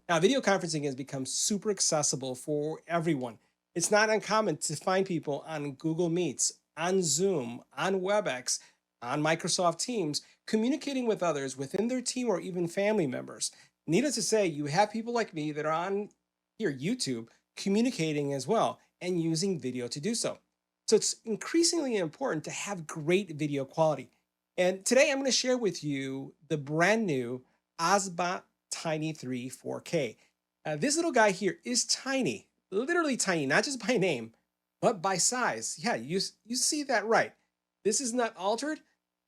Now, video conferencing has become super accessible for everyone. It's not uncommon to find people on Google Meets, on Zoom, on WebEx, on Microsoft Teams, communicating with others within their team or even family members. Needless to say, you have people like me that are on here, YouTube, communicating as well and using video to do so. So it's increasingly important to have great video quality. And today I'm going to share with you the brand new OBSBOT Tiny 3 4K. This little guy here is tiny, literally tiny, not just by name, but by size. Yeah, you see that right. This is not altered.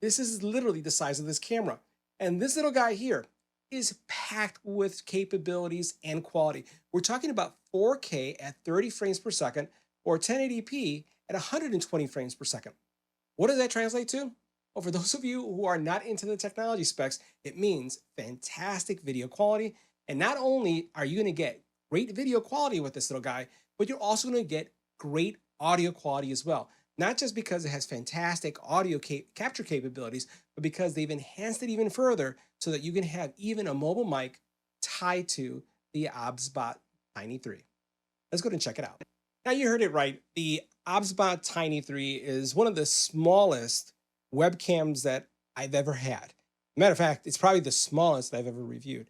This is literally the size of this camera. And this little guy here is packed with capabilities and quality. We're talking about 4K at 30 frames per second or 1080p at 120 frames per second. What does that translate to? Well, for those of you who are not into the technology specs, it means fantastic video quality. And not only are you going to get great video quality with this little guy, but you're also going to get great audio quality as well. Not just because it has fantastic audio capture capabilities, but because they've enhanced it even further so that you can have even a mobile mic tied to the OBSBOT Tiny 3. Let's go ahead and check it out. Now, you heard it right. The OBSBOT Tiny 3 is one of the smallest webcams that I've ever had. Matter of fact, it's probably the smallest I've ever reviewed.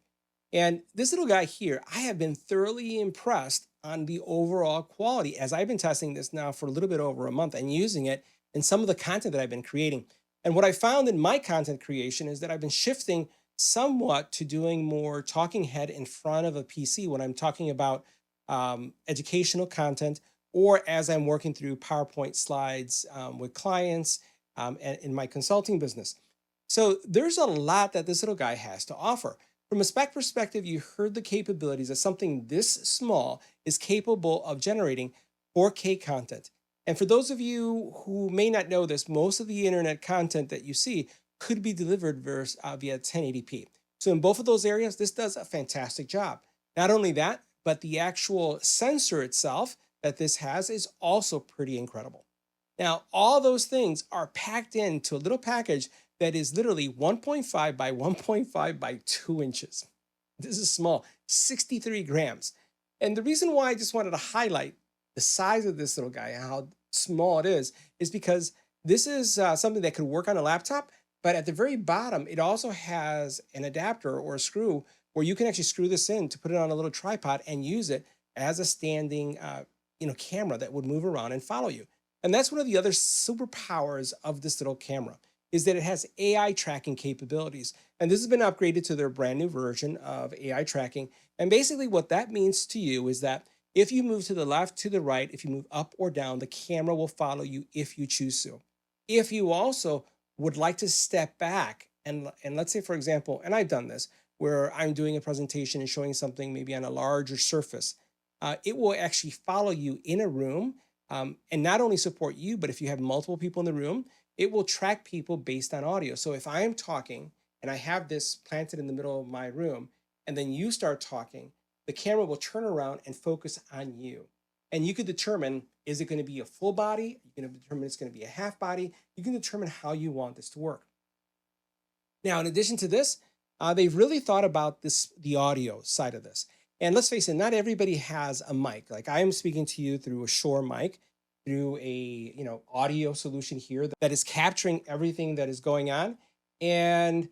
And this little guy here, I have been thoroughly impressed on the overall quality as I've been testing this now for a little bit over a month and using it in some of the content that I've been creating. And what I found in my content creation is that I've been shifting somewhat to doing more talking head in front of a PC when I'm talking about educational content or as I'm working through PowerPoint slides with clients and in my consulting business. So there's a lot that this little guy has to offer. From a spec perspective, you heard the capabilities that something this small is capable of generating 4K content. And for those of you who may not know this, most of the internet content that you see could be delivered via 1080p. So in both of those areas, this does a fantastic job. Not only that, but the actual sensor itself that this has is also pretty incredible. Now, all those things are packed into a little package that is literally 1.5 by 1.5 by 2 inches. This is small, 63 grams. And the reason why I just wanted to highlight the size of this little guy and how small it is because this is something that could work on a laptop, but at the very bottom, it also has an adapter or a screw where you can actually screw this in to put it on a little tripod and use it as a standing camera that would move around and follow you. And that's one of the other superpowers of this little camera is that it has AI tracking capabilities. And this has been upgraded to their brand new version of AI tracking. And basically what that means to you is that if you move to the left, to the right, if you move up or down, the camera will follow you if you choose to. If you also would like to step back and let's say, for example, and I've done this, where I'm doing a presentation and showing something maybe on a larger surface, it will actually follow you in a room and not only support you, but if you have multiple people in the room, it will track people based on audio. So if I am talking and I have this planted in the middle of my room, and then you start talking, the camera will turn around and focus on you. And you can determine, is it going to be a full body? You can determine it's going to be a half body. You can determine how you want this to work. Now, in addition to this, they've really thought about the audio side of this. And let's face it, not everybody has a mic. Like I am speaking to you through a Shure mic, through a audio solution here that is capturing everything that is going on. And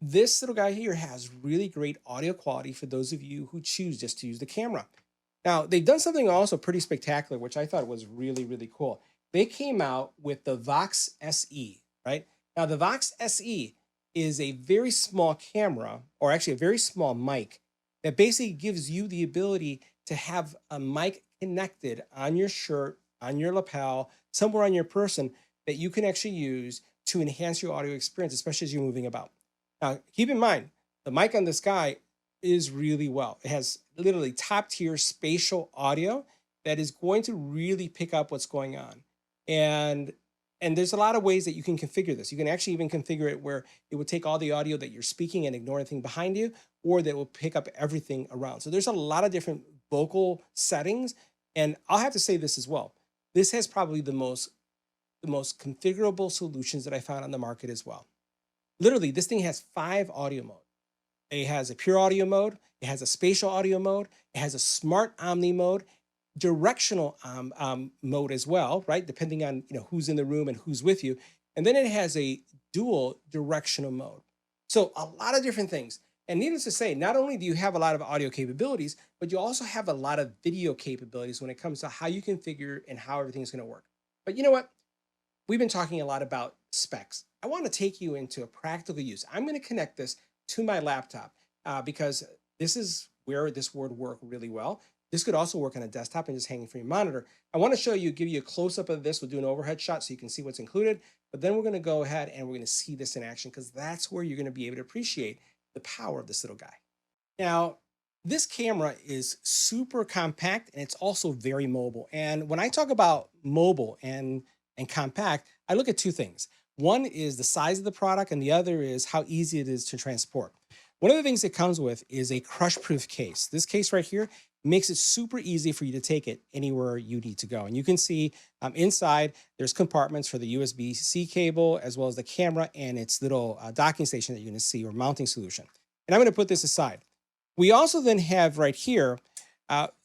this little guy here has really great audio quality for those of you who choose just to use the camera. Now, they've done something also pretty spectacular, which I thought was really, really cool. They came out with the Vox SE, right? Now, the Vox SE is a very small camera, or actually a very small mic, that basically gives you the ability to have a mic connected on your shirt, on your lapel, somewhere on your person that you can actually use to enhance your audio experience, especially as you're moving about. Now, keep in mind, the mic on this guy is really well. It has literally top tier spatial audio that is going to really pick up what's going on. And there's a lot of ways that you can configure this. You can actually even configure it where it would take all the audio that you're speaking and ignore anything behind you, or that will pick up everything around. So there's a lot of different vocal settings. And I'll have to say this as well. This has probably the most configurable solutions that I found on the market as well. Literally, this thing has 5 audio modes. It has a pure audio mode. It has a spatial audio mode. It has a smart omni mode, directional mode as well, right? Depending on who's in the room and who's with you. And then it has a dual directional mode. So a lot of different things. And needless to say, not only do you have a lot of audio capabilities, but you also have a lot of video capabilities when it comes to how you configure and how everything's going to work. But you know what? We've been talking a lot about specs. I want to take you into a practical use. I'm going to connect this to my laptop because this is where this would work really well. This could also work on a desktop and just hanging from your monitor. I want to show you, give you a close-up of this. We'll do an overhead shot so you can see what's included, but then we're going to go ahead and we're going to see this in action because that's where you're going to be able to appreciate the power of this little guy. Now, this camera is super compact and it's also very mobile. And when I talk about mobile and compact, I look at two things. One is the size of the product, and the other is how easy it is to transport. One of the things it comes with is a crush-proof case. This case right here makes it super easy for you to take it anywhere you need to go. And you can see inside, there's compartments for the USB-C cable, as well as the camera and its little docking station that you're gonna see, or mounting solution. And I'm gonna put this aside. We also then have right here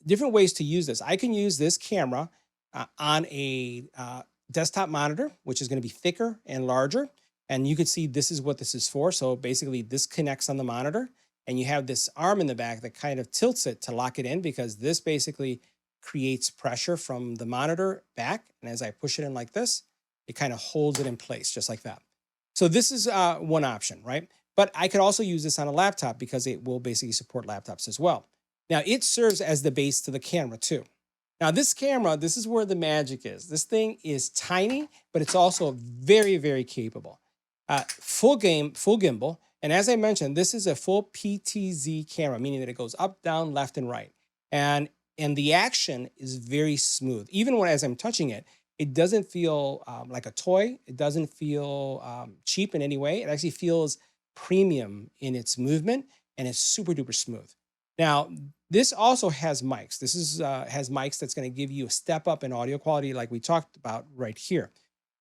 different ways to use this. I can use this camera on a desktop monitor, which is going to be thicker and larger. And you can see this is what this is for. So basically this connects on the monitor and you have this arm in the back that kind of tilts it to lock it in, because this basically creates pressure from the monitor back. And as I push it in like this, it kind of holds it in place just like that. So this is one option, right? But I could also use this on a laptop because it will basically support laptops as well. Now it serves as the base to the camera too. Now this camera, this is where the magic is. This thing is tiny, but it's also very, very capable. Full gimbal. And as I mentioned, this is a full PTZ camera, meaning that it goes up, down, left, and right. And the action is very smooth. Even when, as I'm touching it, it doesn't feel like a toy. It doesn't feel cheap in any way. It actually feels premium in its movement, and it's super duper smooth. Now, this also has mics. This is has mics that's going to give you a step up in audio quality like we talked about right here.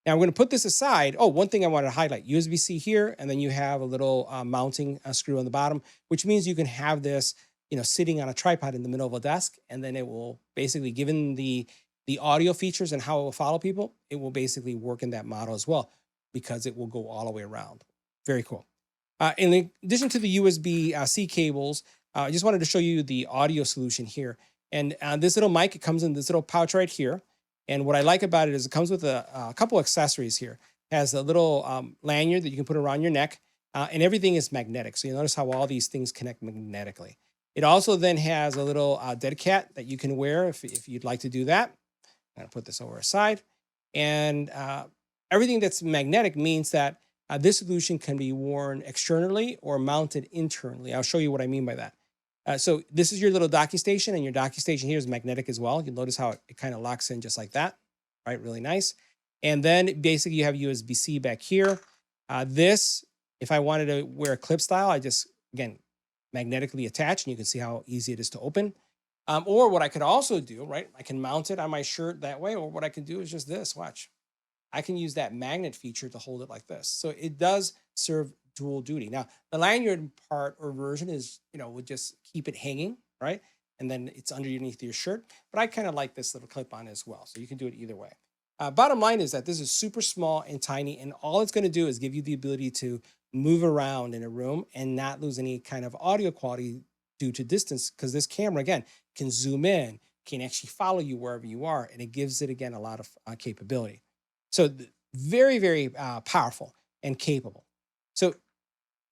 Now I'm going to put this aside. Oh, one thing I wanted to highlight, USB-C here, and then you have a little mounting screw on the bottom, which means you can have this, sitting on a tripod in the middle of a desk, and then it will basically, given the audio features and how it will follow people, it will basically work in that model as well, because it will go all the way around. Very cool. In addition to the USB-C cables, I just wanted to show you the audio solution here. And this little mic, it comes in this little pouch right here. And what I like about it is it comes with a couple accessories here. It has a little lanyard that you can put around your neck, and everything is magnetic. So you notice how all these things connect magnetically. It also then has a little dead cat that you can wear if you'd like to do that. I'm gonna put this over aside. And everything that's magnetic means that this solution can be worn externally or mounted internally. I'll show you what I mean by that. So this is your little docking station, and your docking station here is magnetic as well. You'll notice how it kind of locks in just like that, right? Really nice. And then basically you have USB-C back here. This, if I wanted to wear a clip style, I just, again, magnetically attach, and you can see how easy it is to open. Or what I could also do, right? I can mount it on my shirt that way, or what I can do is just this, watch. I can use that magnet feature to hold it like this. So it does serve dual duty. Now, the lanyard part or version is, would just keep it hanging, right? And then it's underneath your shirt. But I kind of like this little clip on as well. So you can do it either way. Bottom line is that this is super small and tiny, and all it's going to do is give you the ability to move around in a room and not lose any kind of audio quality due to distance, because this camera, again, can zoom in, can actually follow you wherever you are, and it gives it, again, a lot of capability. So very, very powerful and capable. So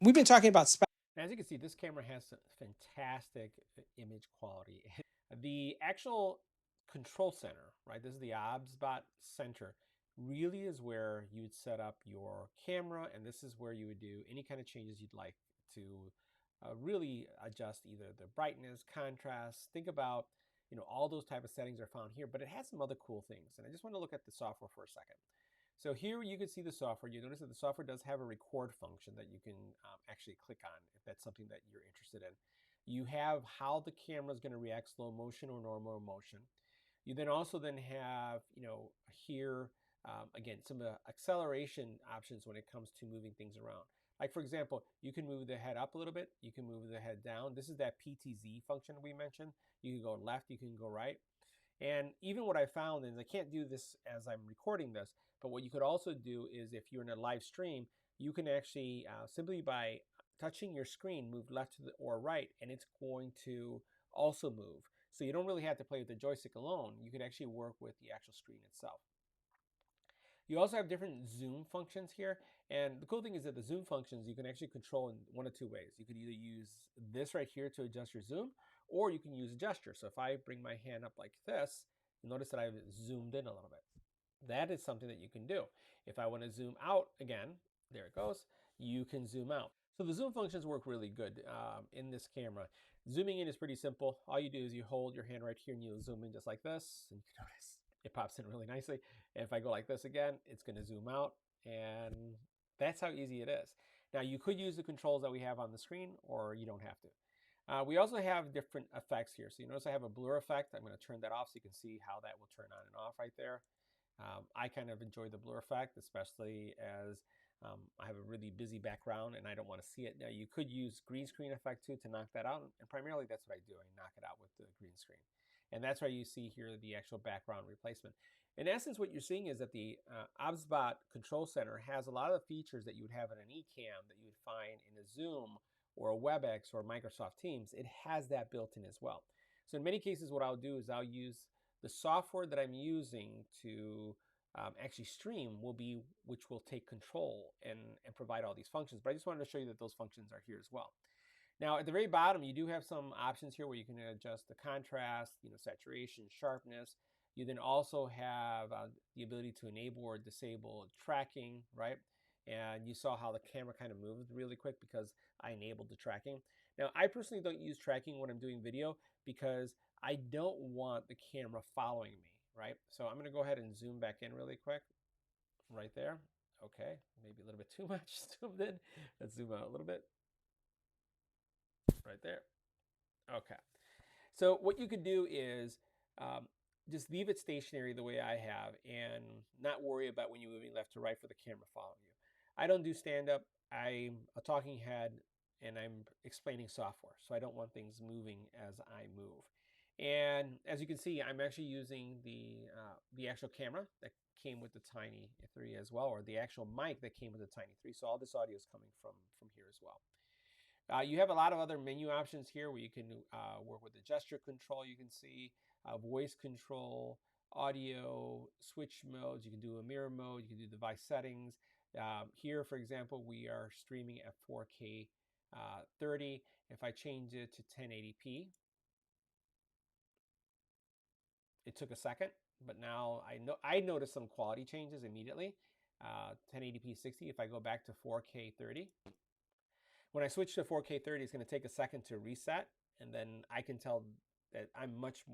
we've been talking about Spatial. As you can see, this camera has fantastic image quality. The actual control center, right? This is the OBSBOT center, really is where you would set up your camera, and this is where you would do any kind of changes you'd like to really adjust either the brightness, contrast. Think about, all those type of settings are found here, but it has some other cool things. And I just want to look at the software for a second. So here you can see the software. You notice that the software does have a record function that you can actually click on if that's something that you're interested in. You have how the camera is going to react, slow motion or normal motion. You then also have, here, again, some acceleration options when it comes to moving things around. Like for example, you can move the head up a little bit, you can move the head down. This is that PTZ function we mentioned. You can go left, you can go right. And even what I found is I can't do this as I'm recording this, but what you could also do is if you're in a live stream, you can actually simply by touching your screen, move left to the, or right, and it's going to also move. So you don't really have to play with the joystick alone. You can actually work with the actual screen itself. You also have different zoom functions here. And the cool thing is that the zoom functions you can actually control in one of two ways. You could either use this right here to adjust your zoom, or you can use a gesture. So if I bring my hand up like this, you'll notice that I've zoomed in a little bit. That is something that you can do. If I want to zoom out again, there it goes, you can zoom out. So the zoom functions work really good in this camera. Zooming in is pretty simple. All you do is you hold your hand right here and you zoom in just like this, and you can notice it pops in really nicely. And if I go like this again, it's going to zoom out, and that's how easy it is. Now you could use the controls that we have on the screen, or you don't have to. We also have different effects here. So you notice I have a blur effect. I'm going to turn that off so you can see how that will turn on and off right there. I kind of enjoy the blur effect, especially as I have a really busy background and I don't want to see it. Now you could use green screen effect too to knock that out, and primarily that's what I do. I knock it out with the green screen. And that's why you see here the actual background replacement. In essence, what you're seeing is that the OBSBOT Control Center has a lot of the features that you would have in an eCam that you would find in a Zoom or a WebEx or Microsoft Teams. It has that built in as well. So in many cases, what I'll do is I'll use the software that I'm using to actually stream will be which will take control and provide all these functions. But I just wanted to show you that those functions are here as well. Now at the very bottom, you do have some options here where you can adjust the contrast, saturation, sharpness. You then also have the ability to enable or disable tracking, right? And you saw how the camera kind of moved really quick because I enabled the tracking. Now, I personally don't use tracking when I'm doing video because I don't want the camera following me, right? So I'm gonna go ahead and zoom back in really quick, right there. Okay, maybe a little bit too much zoomed in. Let's zoom out a little bit, right there. Okay, so what you could do is just leave it stationary the way I have and not worry about when you're moving left to right for the camera following you. I don't do stand-up. I'm a talking head and I'm explaining software, so I don't want things moving as I move. And as you can see, I'm actually using the actual camera that came with the Tiny 3 as well, or the actual mic that came with the Tiny 3. So all this audio is coming from here as well. You have a lot of other menu options here where you can work with the gesture control. You can see voice control, audio, switch modes. You can do a mirror mode. You can do device settings. Here, for example, we are streaming at 4K 30. If I change it to 1080p, it took a second, but now I noticed some quality changes immediately. 1080p 60. If I go back to 4K 30, when I switch to 4K 30, it's going to take a second to reset, and then I can tell that I'm much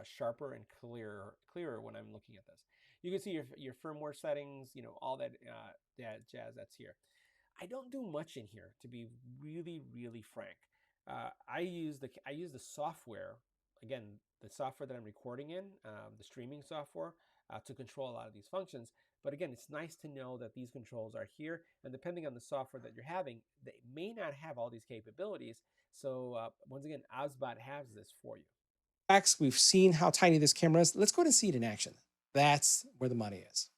sharper and clearer when I'm looking at this. You can see your firmware settings, all that that jazz that's here. I don't do much in here, to be really frank. I use the software, again, the software that I'm recording in, the streaming software, to control a lot of these functions. But again, it's nice to know that these controls are here, and depending on the software that you're having, they may not have all these capabilities. So once again, OBSBOT has this for you. We've seen how tiny this camera is. Let's go to see it in action. That's where the money is.